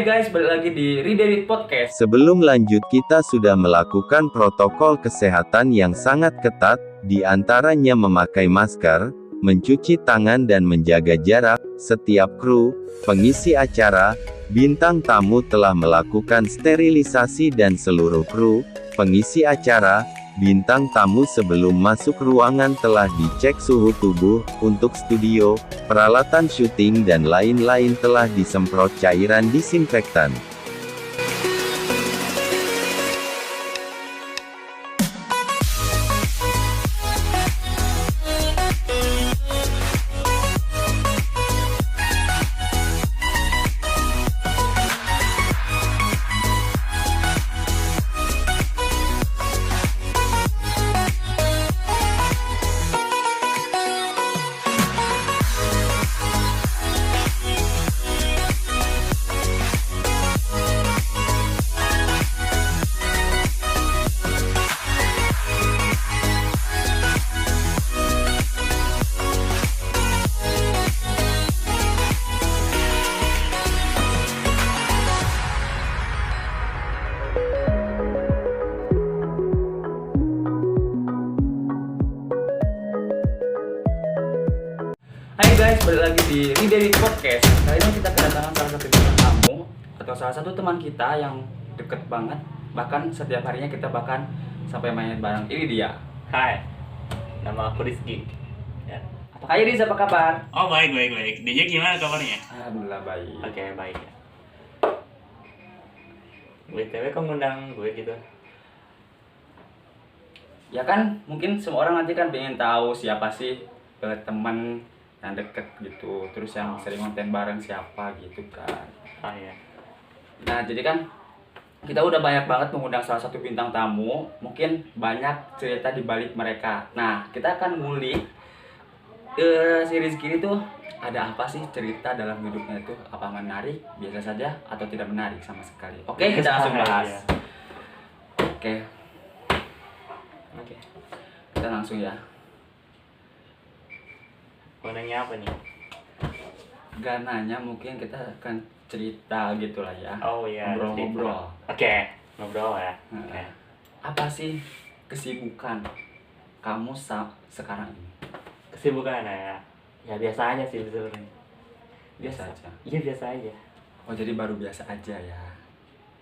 guys, balik lagi di Read Podcast. Sebelum lanjut kita sudah melakukan protokol kesehatan yang sangat ketat, di antaranya memakai masker, mencuci tangan dan menjaga jarak. Setiap kru, pengisi acara, bintang tamu telah melakukan sterilisasi dan seluruh kru, pengisi acara, bintang tamu sebelum masuk ruangan telah dicek suhu tubuh. Untuk studio, peralatan syuting dan lain-lain telah disemprot cairan disinfektan. Hai guys, balik lagi di Read Podcast. Kali ini kita kedatangan salah satu bintang tamu atau salah satu teman kita yang deket banget. Bahkan setiap harinya kita bahkan sampai main bareng. Ini dia. Hai, nama aku Rizky. Ya. Hai Riz, apa kabar? Oh baik. Dia gimana kabarnya? Alhamdulillah baik. Oke baik. BTW kok ngundang gue gitu? Ya kan, mungkin semua orang nanti kan pengen tahu siapa sih teman yang deket gitu. Terus yang sering konten bareng siapa gitu kan. Oh iya. Nah, jadi kan kita udah banyak banget mengundang salah satu bintang tamu. Mungkin banyak cerita di balik mereka. Nah, kita akan ngulik si Rizky ini tuh ada apa sih cerita dalam hidupnya itu? Apa menarik, biasa saja, atau tidak menarik sama sekali? Oke, kita langsung bahas. Iya. Oke, kita langsung ya. Mau nanya apa nih? Gak nanya, mungkin kita akan cerita gitu lah ya. Oh iya. Ngobrol-ngobrol. Oke, ngobrol ya. Nah, Oke. apa sih kesibukan kamu sekarang ini? Kesibukan ya? Ya biasa aja sih sebenarnya. Biasa aja. Iya biasa aja. Oh, jadi baru biasa aja ya.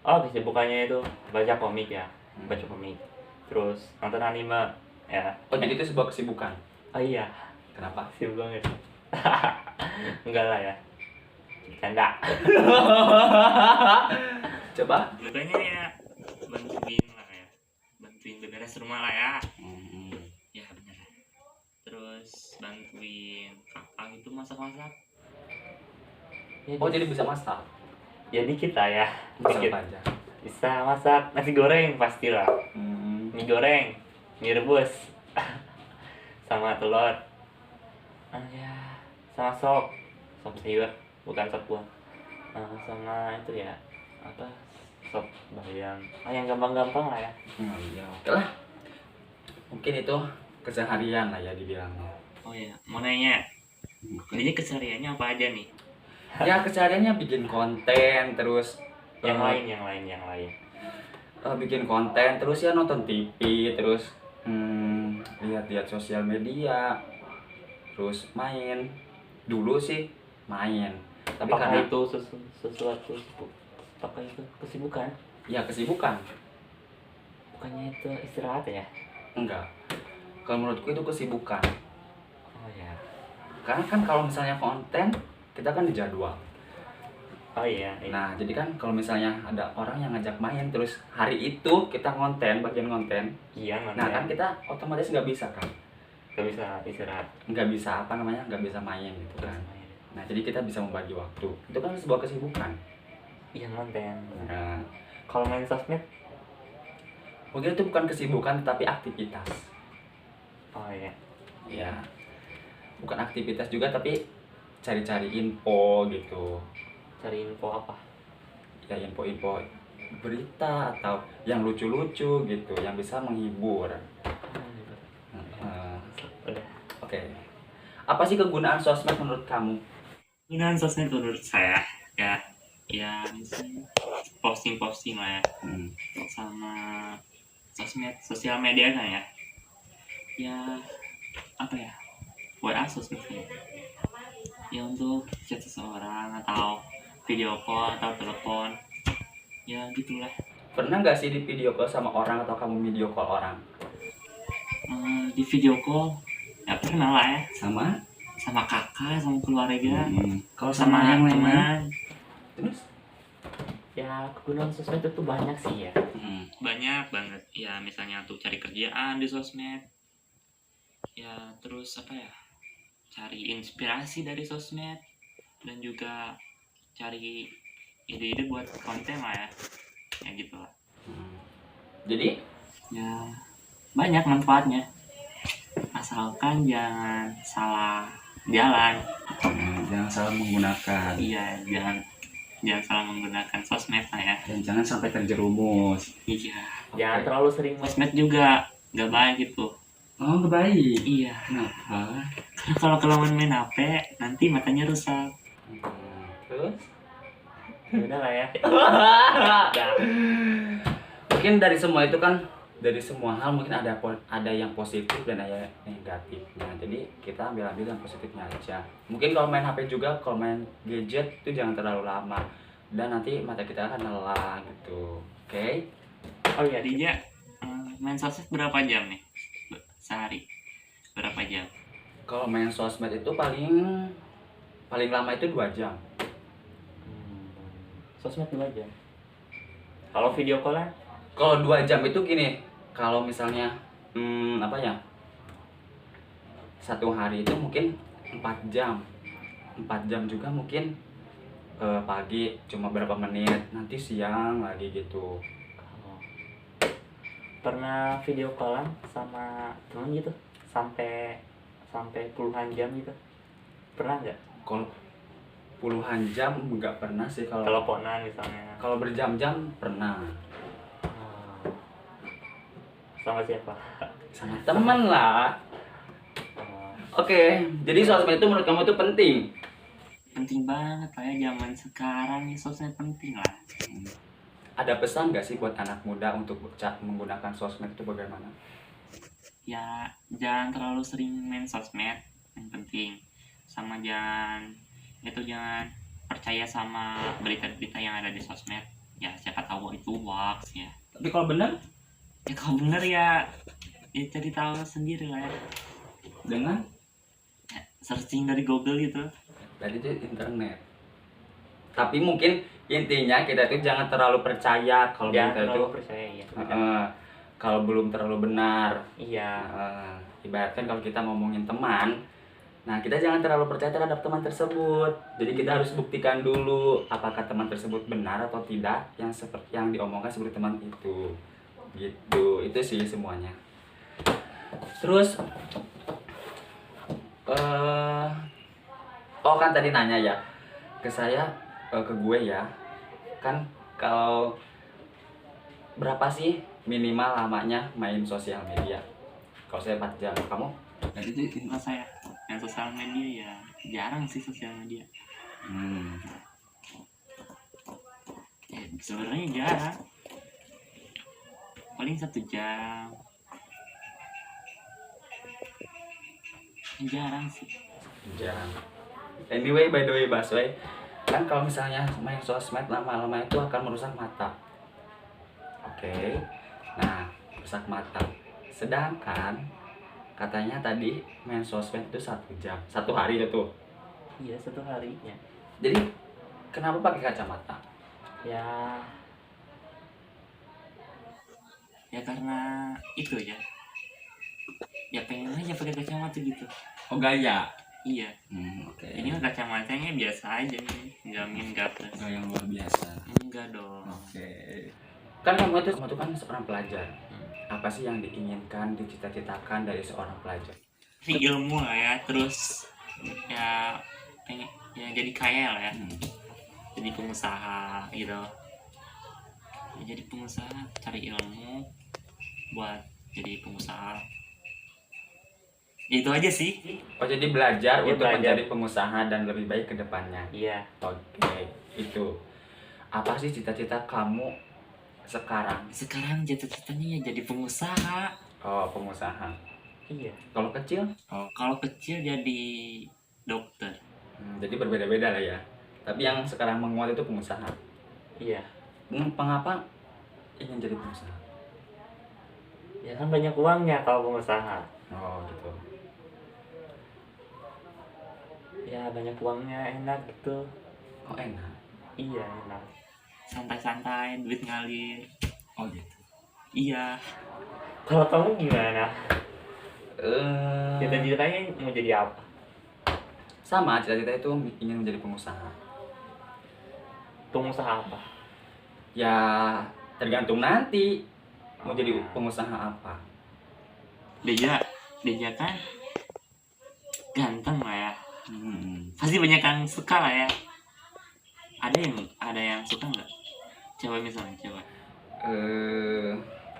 Oh kesibukannya itu baca komik ya, baca komik. Terus nonton anime ya. Oh, jadi itu sebuah kesibukan. Oh iya. Kenapa? Sibuk banget. Enggak lah ya. Canda. Coba. Bukannya ya bantuin lah ya. Bantuin beberes rumah lah ya. Ya bener. Terus bantuin kakak itu masak-masak. Ya, Oh, jadi bisa masak. ya dikit lah ya. Masak Dikit. apa aja? Bisa masak nasi goreng pastilah. Mie goreng, mie rebus. Sama telur. Ya, sama sop sayur, bukan sop buah. Sama itu ya, apa? Sop bayam. Yang gampang-gampang lah ya. Iya, oke lah. Mungkin itu keseharian lah ya dibilangnya. Oh iya, mau nanya. Ini kesehariannya apa aja nih? Ya, kesehariannya bikin konten, terus Yang lain. bikin konten, terus ya nonton TV, terus lihat-lihat sosial media, terus main. Dulu sih main, tapi Apakah karena itu sesuatu? Apakah itu kesibukan? ya kesibukan. Bukannya itu istirahat ya? Enggak, kalau menurutku itu kesibukan. Oh ya. Karena kan kalau misalnya konten, kita kan dijadwal. Oh iya. Nah, jadi kan kalau misalnya ada orang yang ngajak main, terus hari itu kita konten, bagian konten. Iya mana? Nah, kan kita otomatis nggak bisa kan? Gak bisa istirahat. Nggak bisa apa namanya, nggak bisa main gitu kan. Nah, jadi kita bisa membagi waktu. Itu kan sebuah kesibukan. Iya konten. Nah, Kalau main sosmed? mungkin itu bukan kesibukan, tetapi aktivitas. Oh iya. Ya, bukan aktivitas juga, tapi cari-cari info gitu. Cari info apa? Ya, info-info berita atau yang lucu-lucu gitu, yang bisa menghibur. Udah. Oke. Apa sih kegunaan sosmed menurut kamu? Penggunaan sosmed menurut saya ya ya misalnya posting lah ya, sama sosial media kan ya. Ya apa ya, WA sosmed ya untuk chat seseorang atau video call atau telepon, ya gitulah. Pernah nggak sih di video call sama orang atau kamu video call orang? Di video call ya pernah lah ya, Sama? sama kakak, sama keluarga, Kalau sama sama yang lain? teman. Terus? Ya kegunaan sosmed itu banyak sih ya, banyak banget ya. Misalnya untuk cari kerjaan di sosmed ya, terus apa ya, cari inspirasi dari sosmed, dan juga cari ide-ide buat konten lah ya, ya gitu lah. Jadi Ya banyak manfaatnya, asalkan jangan salah jalan. jangan salah menggunakan Iya, jangan salah menggunakan sosmed lah ya. dan jangan sampai terjerumus. Iya, jangan terlalu sering sosmed juga, nggak baik gitu. Oh, nggak baik. Iya, Kenapa? karena kalau kelamaan main HP nanti matanya rusak. Terus? Ya udah lah ya. Ya. Mungkin dari semua itu kan, dari semua hal mungkin ada yang positif dan ada yang negatifnya. Jadi kita ambil yang positifnya aja. Mungkin kalau main HP juga, kalau main gadget itu jangan terlalu lama dan nanti mata kita akan lelah gitu. Oke? Oh iya, Dija, main sosmed berapa jam nih sehari? Berapa jam? Kalau main sosmed itu paling lama itu 2 jam. Sosmed 2 jam. Kalau video callan? Kalau 2 jam itu gini, kalau misalnya apa ya, satu hari itu mungkin 4 jam 4 jam juga mungkin pagi cuma berapa menit, nanti siang lagi gitu. Pernah video callan sama temen gitu sampai puluhan jam gitu? Pernah nggak? Kalau puluhan jam nggak pernah sih. Kalau Teleponan misalnya. kalau berjam-jam pernah Sama siapa? sama temen lah. Oke, jadi sosmed itu menurut kamu itu penting? Penting banget lah ya, zaman sekarang nih sosmed penting lah. Ada pesan nggak sih buat anak muda untuk menggunakan sosmed itu bagaimana? Ya jangan terlalu sering main sosmed, yang penting. Sama jangan percaya sama berita-berita yang ada di sosmed. Ya siapa tahu itu hoax ya. Tapi kalau benar, Ya kalau bener ya cari tahu sendiri lah ya. dengan Searching dari Google gitu. tadi itu internet. Tapi mungkin intinya kita itu jangan terlalu percaya kalau Jangan berita itu terlalu percaya ya. kalau belum terlalu benar. Iya. Ibaratkan kalau kita ngomongin teman, nah kita jangan terlalu percaya terhadap teman tersebut. Jadi kita harus buktikan dulu apakah teman tersebut benar atau tidak yang seperti yang diomongkan seperti teman itu. Gitu, itu sih semuanya. Terus oh kan tadi nanya ya ke saya, ke gue ya kan, kalau berapa sih minimal lamanya main sosial media? Kalau saya 4 jam, kamu? Jadi itu info saya. Yang sosial media ya jarang sih sosial media. Ya, sebenarnya jarang. Paling 1 jam. Jarang sih. Jarang. Anyway, by the way, Baswe, kan kalau misalnya main sosmed lama-lama itu akan merusak mata. Oke. Nah, rusak mata. Sedangkan katanya tadi main sosmed itu 1 jam, 1 hari itu tuh. Iya, 1 hari ya. Jadi kenapa pakai kacamata? Ya karena itu ya. Ya pengen aja pakai kacamata gitu. Oh, gaya. Iya. Oke. Ini mah kacamatanya biasa aja nih. Jamin gak plus. Gaya yang luar biasa. Enggak dong. Oke. Kan kamu tuh kan seorang pelajar. Apa sih yang diinginkan, dicita-citakan dari seorang pelajar? Ilmu lah ya, terus ya pengen ya jadi kaya lah ya. Jadi pengusaha gitu. Ya, jadi pengusaha, cari ilmu buat jadi pengusaha. Itu aja sih. Oh, jadi belajar Ya, untuk belajar. menjadi pengusaha dan lebih baik ke depannya. Iya. Oke, itu. apa sih cita-cita kamu sekarang? Sekarang cita-citanya ya jadi pengusaha. Oh, pengusaha. Iya. Kalau kecil? Kalau kecil jadi dokter. Jadi berbeda-beda lah ya. Tapi yang sekarang menguat itu pengusaha. Iya. Mengapa ingin jadi pengusaha? Ya kan banyak uangnya kalau pengusaha. Oh gitu. Ya banyak uangnya, enak gitu. Oh enak. Iya enak. Santai-santai, duit ngalir. Oh gitu. Iya. Kalau kamu gimana? Cita-citanya mau jadi apa? Sama, cita-cita itu ingin menjadi pengusaha. Pengusaha apa? Ya tergantung nanti mau jadi pengusaha apa. Deja kan ganteng lah ya. Pasti banyak yang suka lah ya. Ada yang suka nggak? Coba misalnya coba.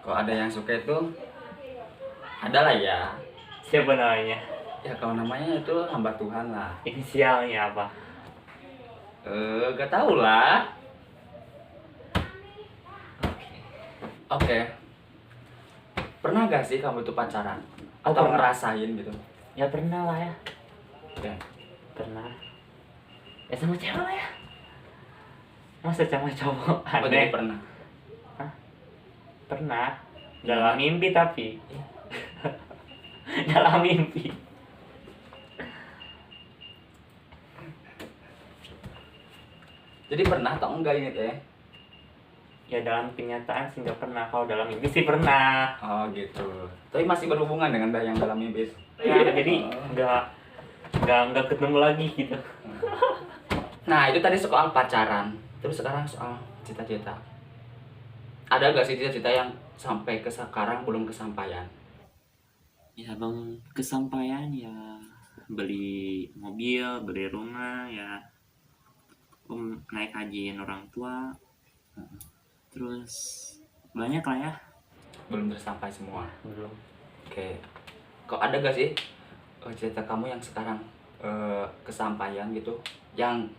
Kalau ada yang suka itu ada lah ya. Siapa namanya? Ya kalau namanya itu hamba Tuhan lah. Inisialnya apa? Gak tau lah. Oke. Pernah gak sih kamu tuh pacaran? Atau pernah. ngerasain gitu? Ya pernah lah ya. Oke. Pernah. Ya sama cewek lah ya. Masa sama cowok Oh, jadi aneh? pernah. Pernah. Dalam mimpi tapi. Dalam mimpi. Jadi pernah atau enggak ini teh? Ya dalam kenyataan sih nggak pernah. Kalau dalam mimpi sih pernah. Oh gitu. Tapi masih berhubungan dengan yang dalam mimpi. Ya, jadi nggak ketemu lagi gitu. Nah itu tadi soal pacaran. Terus sekarang soal cita-cita. Ada gak sih cita-cita yang sampai ke sekarang belum kesampaian? Ya bang, kesampaian ya beli mobil, beli rumah ya, naik hajiin orang tua, terus banyak lah ya. Belum tersampai semua. Belum. Oke. Kok ada gak sih cita kamu yang sekarang kesampaian gitu? Yang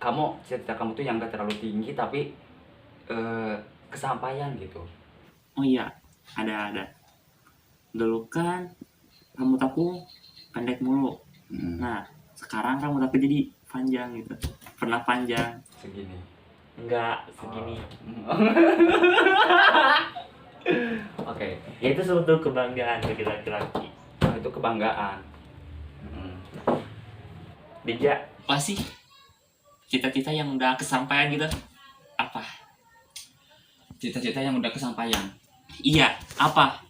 cita kamu tuh yang gak terlalu tinggi tapi kesampaian gitu. Oh iya, ada. Dulu kan rambut aku pendek mulu. Nah, sekarang rambut aku jadi panjang gitu. Pernah panjang. Segini. Enggak, segini. Oke. Ya itu suatu kebanggaan bagi laki-laki. Oh, itu kebanggaan. Deja, apa sih cita-cita yang udah kesampaian gitu? Apa? Cita-cita yang udah kesampaian. Iya, apa?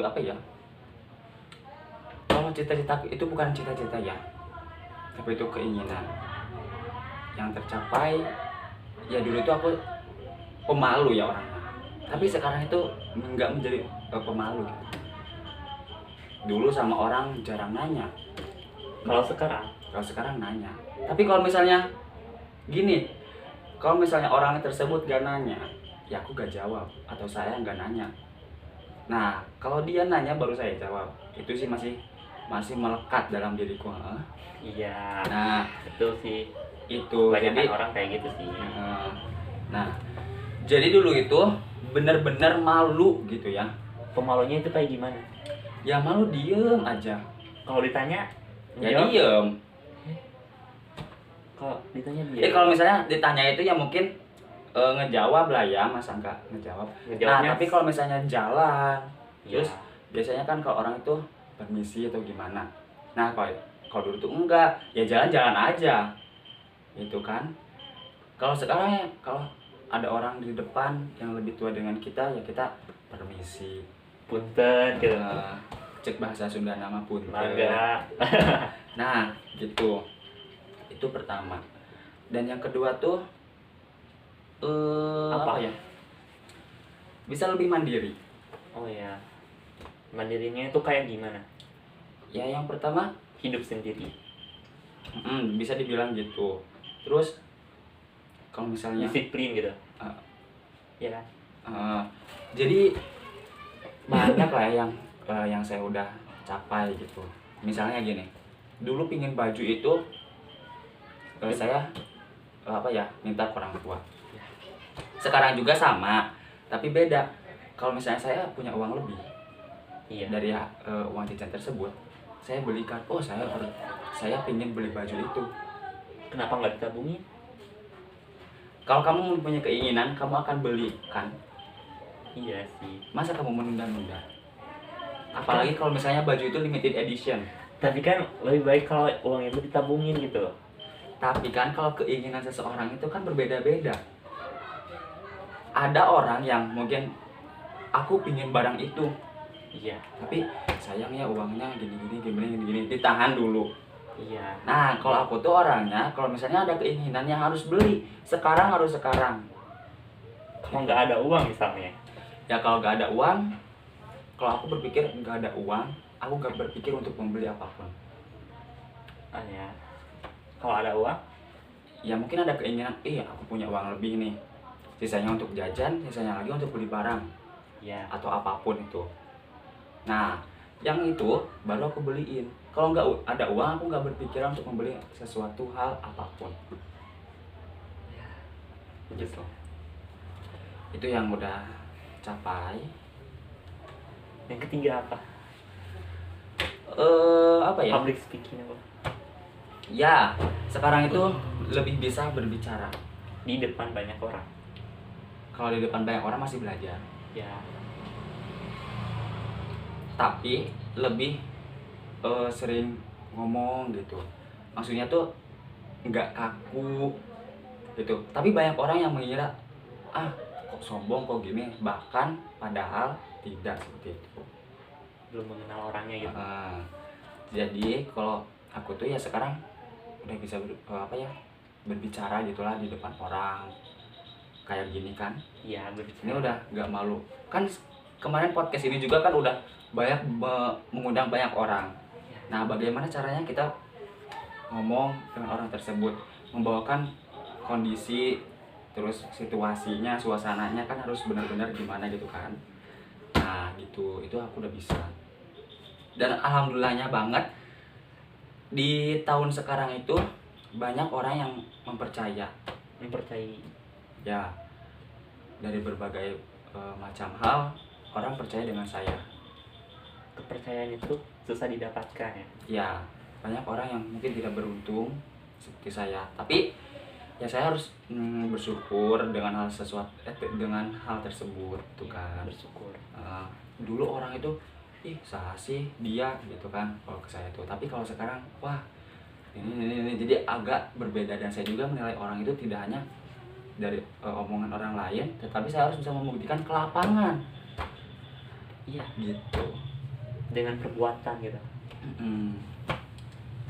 Apa ya? Kalau cita-cita itu bukan cita-cita ya, tapi itu keinginan yang tercapai. Ya dulu itu aku pemalu ya orangnya, tapi sekarang itu nggak menjadi pemalu gitu. Dulu sama orang jarang nanya. Kalau sekarang? Kalau sekarang nanya. Tapi kalau misalnya gini, kalau misalnya orang tersebut gak nanya, ya aku gak jawab atau saya gak nanya. Nah, kalau dia nanya baru saya jawab. Itu sih masih melekat dalam diriku. Iya. Nah, itu sih. Itu Banyak jadi orang kayak gitu sih. Nah, jadi dulu itu bener-bener malu gitu ya. Pemalunya itu kayak gimana? Ya malu diem aja. Kalau ditanya, Ya jawab. diem. Kalau ditanya dia. Kalau misalnya ditanya itu ya mungkin ngejawab lah ya, masa enggak ngejawab. Ngejawabnya- Nah, tapi kalau misalnya jalan, Ya. terus biasanya kan kalau orang itu permisi atau gimana. Nah, kalau dulu tuh enggak, ya jalan-jalan aja. Itu kan. Kalau sekarang ya, kalau ada orang di depan yang lebih tua dengan kita, ya kita permisi. Punten gitu. Cek bahasa Sunda nama punten. Mangga. Nah, gitu. Itu pertama. Dan yang kedua tuh apa ya? Bisa lebih mandiri. Oh ya. Mandirinya itu kayak gimana? Ya yang pertama Hidup sendiri. bisa dibilang gitu. Terus kalau misalnya Disiplin gitu. Uh, Ya kan? jadi banyak lah yang saya udah capai gitu. Misalnya gini, dulu pingin baju itu saya minta ke orang tua. Sekarang juga sama, tapi beda. Kalau misalnya saya punya uang lebih dari uang jajan tersebut, saya belikan. Saya pengen beli baju itu. Kenapa nggak ditabungin? Kalau kamu mempunyai keinginan, kamu akan beli kan? Iya sih. Masa kamu menunda-nunda? Apalagi kalau misalnya baju itu limited edition. Tapi kan lebih baik kalau uang itu ditabungin gitu. Tapi kan kalau keinginan seseorang itu kan berbeda-beda. Ada orang yang mungkin aku pingin barang itu, Iya. tapi sayangnya uangnya gini, ditahan dulu. Iya. Nah, kalau aku tuh orangnya, kalau misalnya ada keinginan yang harus beli, harus sekarang. Kalau nggak ada uang misalnya. Ya kalau nggak ada uang, kalau aku berpikir nggak ada uang, aku nggak berpikir untuk membeli apapun. Ya. Kalau ada uang? Ya mungkin ada keinginan, aku punya uang lebih nih. Sisanya untuk jajan, sisanya lagi untuk beli barang. Ya. Atau apapun itu. Nah, yang itu baru aku beliin. Kalau nggak ada uang, aku nggak berpikiran untuk membeli sesuatu hal apapun. Gitu. Itu yang udah capai. Yang ketiga apa? Apa ya? Public speaking apa? Ya, sekarang itu lebih bisa berbicara. Di depan banyak orang. Kalau di depan banyak orang masih belajar. Ya. Tapi lebih sering ngomong gitu. Maksudnya tuh nggak kaku gitu. Tapi banyak orang yang mengira kok sombong, kok gini, bahkan padahal tidak seperti itu. Belum mengenal orangnya gitu. Jadi kalau aku tuh ya sekarang udah bisa berbicara gitulah di depan orang kayak gini kan. Iya, berbicara. Ini udah nggak malu kan. Kemarin podcast ini juga kan udah banyak mengundang banyak orang. Nah, bagaimana caranya kita ngomong dengan orang tersebut, membawakan kondisi, terus situasinya, suasananya kan harus benar-benar gimana gitu kan. Nah gitu, itu aku udah bisa. Dan alhamdulillahnya banget di tahun sekarang itu banyak orang yang mempercayai ya, dari berbagai macam hal orang percaya dengan saya. Kepercayaan itu susah didapatkan ya. Ya, banyak orang yang mungkin tidak beruntung seperti saya, tapi ya saya harus bersyukur dengan dengan hal tersebut gitu kan. Bersyukur. Dulu orang itu sah sih dia gitu kan kalau ke saya tuh, tapi kalau sekarang wah ini jadi agak berbeda. Dan saya juga menilai orang itu tidak hanya dari omongan orang lain, tetapi saya harus bisa membuktikan ke lapangan. Iya gitu, dengan perbuatan gitu.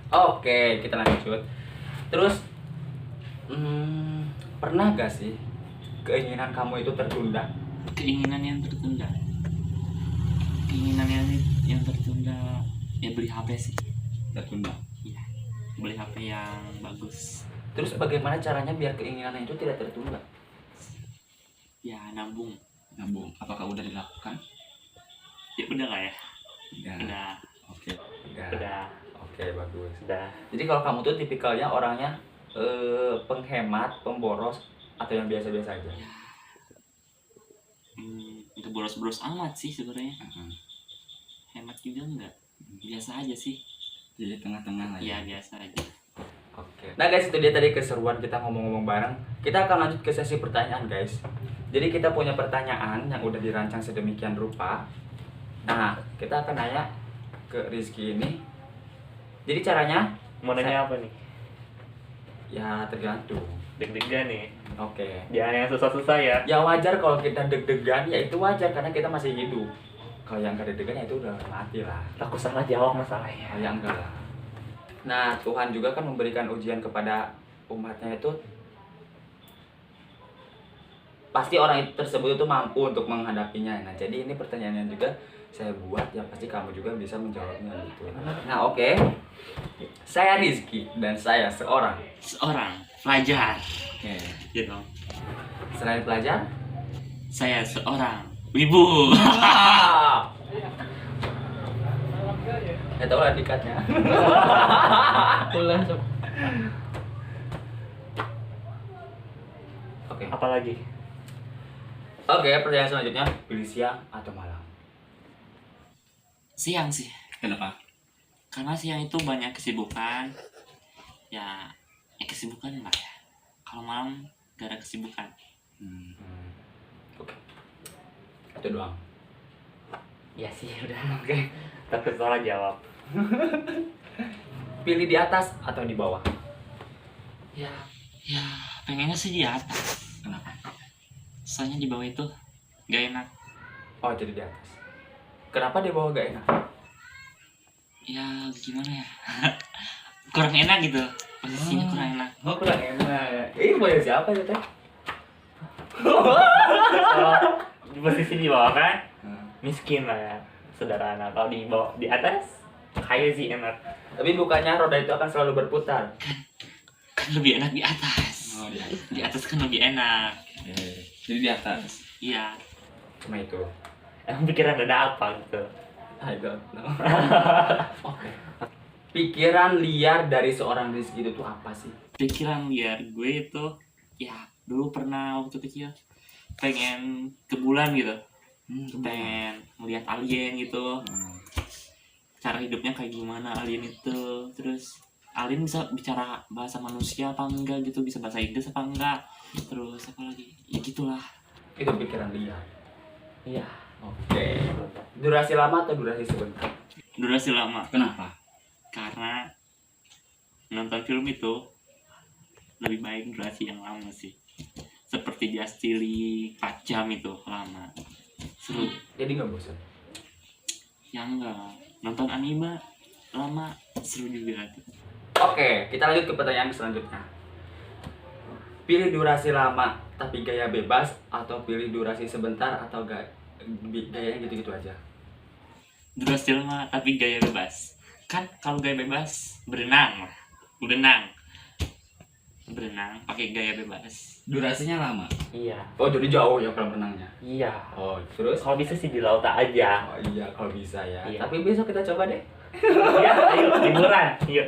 Oke, kita lanjut. Terus pernah gak sih keinginan kamu itu tertunda? Keinginan yang tertunda ya beli HP sih. Tertunda. Iya, beli HP yang bagus. Terus bagaimana caranya biar keinginan itu tidak tertunda? Ya nabung. Apakah udah dilakukan? Ya udah lah ya. Udah. Oke. Udah. Oke, bagus. Udah. Jadi kalau kamu tuh tipikalnya orangnya penghemat, pemboros, atau yang biasa-biasa aja? Ya. Itu boros-boros amat sih sebenarnya. Hemat juga enggak. Biasa aja sih. Jadi tengah-tengah lah ya. Iya, biasa aja. Oke. Nah guys, itu dia tadi keseruan kita ngomong-ngomong bareng. Kita akan lanjut ke sesi pertanyaan guys. Jadi kita punya pertanyaan yang udah dirancang sedemikian rupa. Nah, kita akan nanya ke Rizky ini. Jadi caranya Mau nanya apa nih? ya tergantung. Deg-degan nih. Oke. Jangan yang susah-susah ya. Ya wajar kalau kita deg-degan, ya itu wajar karena kita masih hidup. Kalau yang gak deg-degan ya itu udah mati lah. Takut salah jawab masalahnya. Oh, ya enggak lah. Nah, Tuhan juga kan memberikan ujian kepada umatnya itu. Pasti orang tersebut itu mampu untuk menghadapinya. Nah, jadi ini pertanyaannya juga saya buat, ya pasti kamu juga bisa menjawabnya gitu. Nah, oke. Saya Rizky dan saya seorang pelajar. Oke. Gitu. Selain pelajar, Saya seorang wibu. ya tahu lah dikatnya. Apalagi? Oke, pertanyaan selanjutnya, pilih siang atau malam? Siang sih, Kenapa? karena siang itu banyak kesibukan. Ya, kesibukan lah ya. Kalau malam gak ada kesibukan. Oke. Itu doang. Ya sih udah oke. Takut salah jawab. Pilih di atas atau di bawah? Ya pengennya sih di atas. Kenapa? Soalnya di bawah itu gak enak. Oh, jadi di atas. Kenapa di bawah gak enak? Ya gimana ya? Kurang enak gitu. Posisinya kurang enak. Oh, kurang enak. Boleh siapa ya, Teh? Kalau di posisi di bawah kan miskin lah ya, sederhana. Kalau di bawah, di atas kaya sih enak. Tapi bukannya roda itu akan selalu berputar. Kan lebih enak di atas. Oh, di atas. Di atas kan lebih enak. Jadi di atas. Iya. Cuma itu. Emang pikiran ada apa gitu? I don't know. Oke. Pikiran liar dari seorang Rizky itu tuh apa sih? Pikiran liar gue itu, ya dulu pernah waktu kecil pengen ke bulan gitu. Pengen melihat alien gitu. Cara hidupnya kayak gimana alien itu. Terus alien bisa bicara bahasa manusia apa enggak gitu, bisa bahasa Inggris apa enggak. Terus apa lagi? Ya gitulah. Itu pikiran liar. Iya. Oke. Durasi lama atau durasi sebentar? Durasi lama. Kenapa? Karena nonton film itu lebih baik durasi yang lama sih. Seperti Justili 4 jam itu lama. Seru. Jadi nggak bosan? Ya enggak. Nonton anime lama seru juga tuh. Oke, kita lanjut ke pertanyaan selanjutnya. Pilih durasi lama tapi gaya bebas atau pilih durasi sebentar atau gayanya gitu-gitu aja? Durasi lama tapi gaya bebas. Kan kalau gaya bebas berenang pakai gaya bebas. Durasinya lama. Iya. Oh, jadi jauh ya kolam renangnya. Iya. Oh, terus? Kalau bisa sih di laut aja. Oh iya, kalau bisa ya. Iya. Tapi besok kita coba deh. Ya, ayo liburan. Yuk.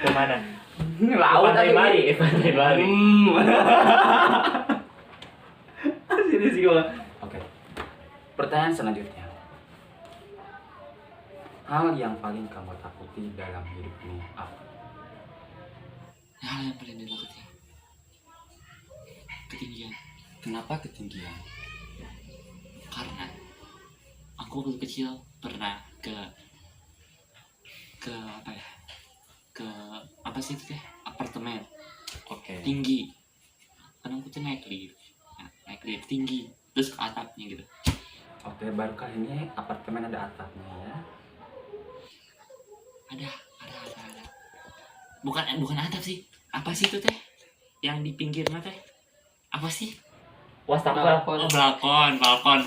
Kemana? Laut Pantai atau Bali, Pantai Bali. Sini sih gua. Oke. Pertanyaan selanjutnya. Hal yang paling kamu takuti dalam hidup ini apa? Hal yang paling ditakuti ketinggian. Kenapa ketinggian? Karena aku waktu kecil pernah ke apa ya? Ke apa sih itu teh? Apartemen Oke. tinggi. Karena aku tuh naik lift tinggi terus ke atapnya gitu. Oke, baru kali ini apartemen ada atapnya ya. Ada. Bukan atap sih. Apa sih itu teh? Yang di pinggirnya teh? Apa sih? Wastafel. Oh, balkon. Balkon.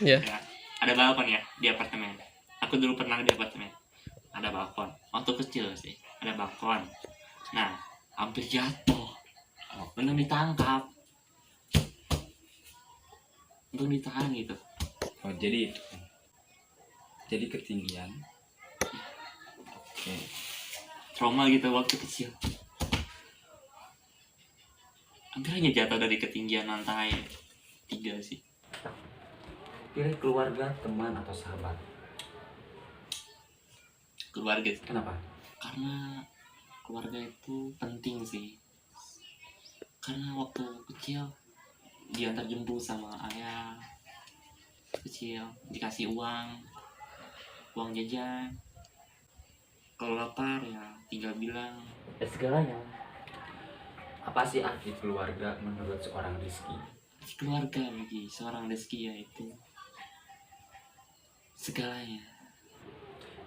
Iya. Ya, ada balkon ya di apartemen. Aku dulu pernah di apartemen. Ada balkon. Waktu kecil sih. Ada balkon. Nah, hampir jatuh. Untung ditangkap. Untung ditahan gitu. Oh, jadi itu. Jadi ketinggian. Oke. Trauma gitu waktu kecil. Hampir aja jatuh dari ketinggian lantai 3 sih. Pilih keluarga, teman atau sahabat. Keluarga sih. Kenapa? Karena keluarga itu penting sih. Karena waktu kecil diantar jemput sama ayah kecil, dikasih uang jajan. Kalau lapar ya tinggal bilang. Ya segalanya. Apa sih arti keluarga menurut seorang Rizky? Keluarga bagi seorang Rizky yaitu segalanya.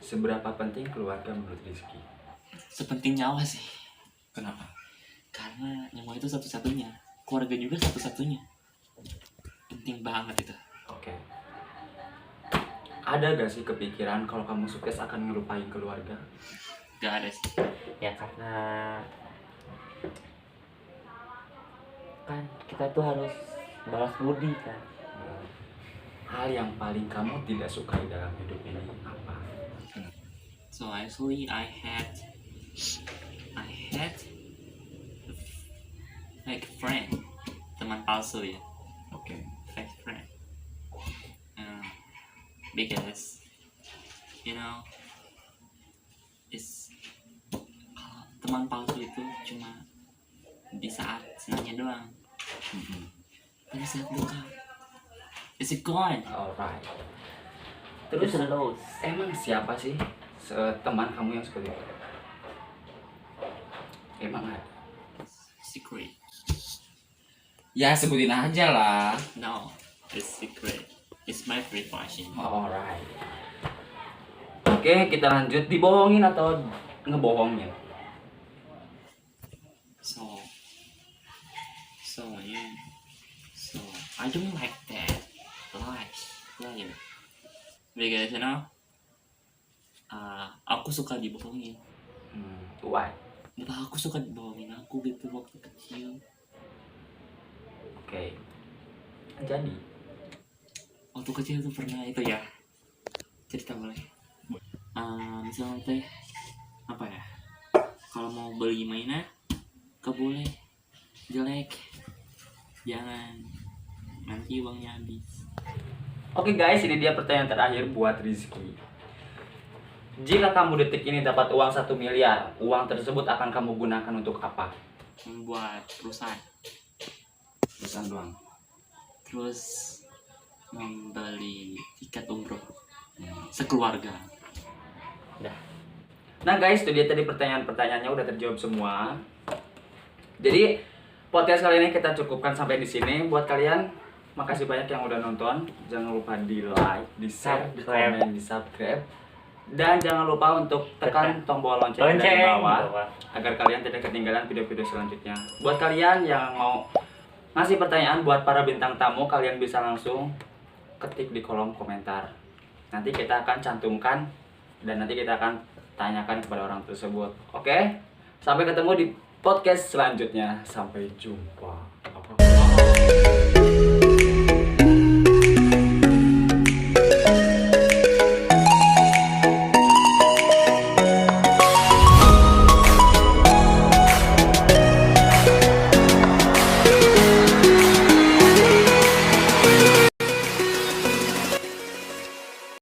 Seberapa penting keluarga menurut Rizky? Sepenting nyawa sih. Kenapa? Karena nyawa itu satu-satunya. Keluarga juga satu-satunya. Penting banget itu. Oke. Ada gak sih kepikiran kalau kamu sukses akan ngelupain keluarga? Gak ada sih. Ya karena kan kita tuh harus balas budi kan. Hal yang paling kamu tidak sukai dalam hidup ini apa? So actually I had fake friend, teman palsu ya. Oke. Fake friend. Because you know, is kalau teman palsu itu cuma di saat senangnya doang. Tapi saat duka, it's gone. Alright. Terus Terus emang siapa sih teman kamu yang seperti itu? Emang ada? secret. Ya sebutin aja lah. No, it's secret. It's my precaution. Alright. Oke, kita lanjut. Dibohongin atau ngebohongin? So yeah. So I don't like that liar. Because you know, aku suka dibohongin. Why? Bapak aku suka dibohongin aku gitu waktu kecil. Oke. Jadi Waktu kecil tuh pernah itu ya. Cerita boleh. Misalnya teh apa ya? Kalau mau beli mainan, gak boleh jelek. Jangan, nanti uangnya habis. Oke guys, ini dia pertanyaan terakhir buat Rizky. Jika kamu detik ini dapat uang 1 miliar, uang tersebut akan kamu gunakan untuk apa? Membuat perusahaan. Pesan doang. Terus membeli tiket umroh sekeluarga. Dah. Nah guys, itu dia tadi pertanyaan-pertanyaannya udah terjawab semua. Jadi podcast kali ini kita cukupkan sampai di sini. Buat kalian, makasih banyak yang udah nonton. Jangan lupa di like, di share, di komen, di subscribe. Dan jangan lupa untuk tekan tombol lonceng dari bawah agar kalian tidak ketinggalan video-video selanjutnya. Buat kalian yang mau ngasih pertanyaan buat para bintang tamu, kalian bisa langsung ketik di kolom komentar. Nanti kita akan cantumkan dan nanti kita akan tanyakan kepada orang tersebut. Oke? Sampai ketemu di podcast selanjutnya. Sampai jumpa.